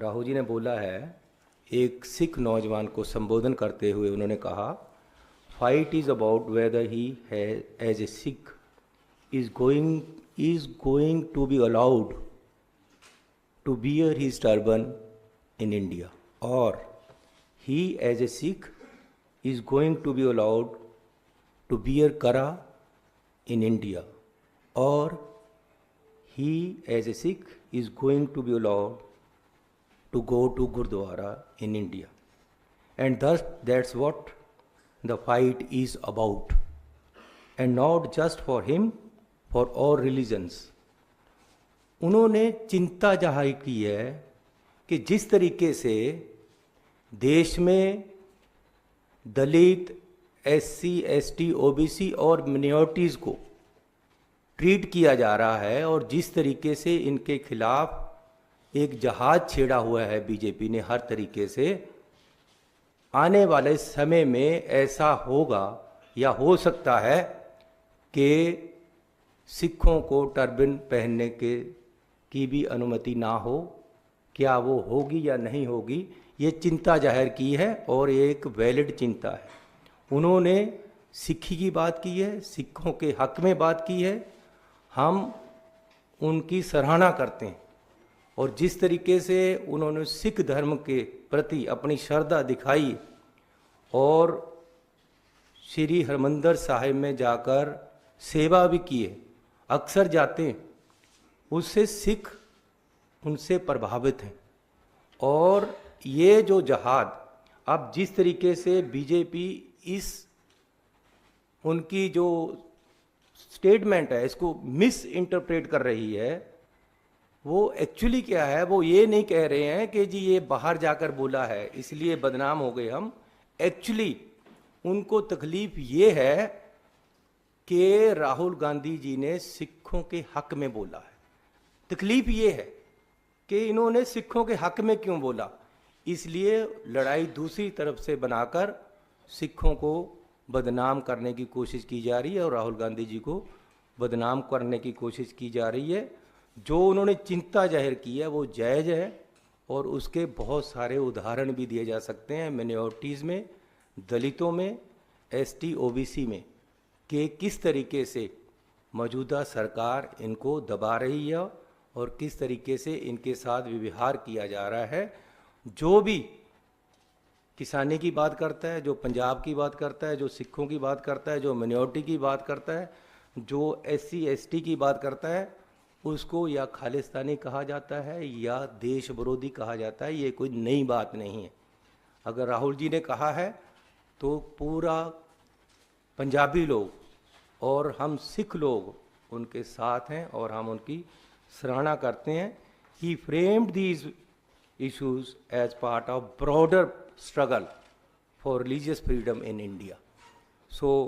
राहुल जी ने बोला है, एक सिख नौजवान को संबोधन करते हुए उन्होंने कहा, fight is about whether he as a Sikh is going to be allowed to wear his turban in India, or he as a Sikh is going to be allowed to wear kara in India, or he as a Sikh is going to be allowed to go to Gurdwara in India. And thus that's what the fight is about, and not just for him, for all religions. उन्होंने चिंता जाहिर की है कि जिस तरीके से देश में दलित, एससी, एसटी, ओबीसी और मिनॉरिटीज़ को ट्रीट किया जा रहा है, और जिस तरीके से इनके खिलाफ एक जहाज छेड़ा हुआ है बीजेपी ने हर तरीके से, आने वाले समय में ऐसा होगा या हो सकता है कि सिखों को टर्बन पहनने की भी अनुमति ना हो। क्या वो होगी या नहीं होगी, ये चिंता जाहिर की है, और ये एक वैलिड चिंता है। उन्होंने सिक्खी की बात की है, सिखों के हक में बात की है, हम उनकी सराहना करते हैं। और जिस तरीके से उन्होंने सिख धर्म के प्रति अपनी श्रद्धा दिखाई और श्री हरमंदिर साहिब में जाकर सेवा भी की है, अक्सर जाते हैं, उससे सिख उनसे प्रभावित हैं। और ये जो जहाद अब जिस तरीके से बीजेपी इस उनकी जो स्टेटमेंट है इसको मिस इंटरप्रेट कर रही है, वो एक्चुअली क्या है, वो ये नहीं कह रहे हैं कि जी ये बाहर जाकर बोला है इसलिए बदनाम हो गए हम। एक्चुअली उनको तकलीफ ये है कि राहुल गांधी जी ने सिखों के हक में बोला है। तकलीफ ये है कि इन्होंने सिखों के हक में क्यों बोला, इसलिए लड़ाई दूसरी तरफ से बनाकर सिखों को बदनाम करने की कोशिश की जा रही है, और राहुल गांधी जी को बदनाम करने की कोशिश की जा रही है। जो उन्होंने चिंता जाहिर की है वो जायज़ है, और उसके बहुत सारे उदाहरण भी दिए जा सकते हैं मिनॉरिटीज़ में, दलितों में, एसटी, ओबीसी में, कि किस तरीके से मौजूदा सरकार इनको दबा रही है और किस तरीके से इनके साथ व्यवहार किया जा रहा है। जो भी किसानी की बात करता है, जो पंजाब की बात करता है, जो सिखों की बात करता है, जो मिनॉरिटी की बात करता है, जो एससी एसटी की बात करता है, उसको या खालिस्तानी कहा जाता है या देश विरोधी कहा जाता है। ये कोई नई बात नहीं है। अगर राहुल जी ने कहा है तो पूरा पंजाबी लोग और हम सिख लोग उनके साथ हैं और हम उनकी सराहना करते हैं। He framed these issues as part of broader struggle for religious freedom in India. So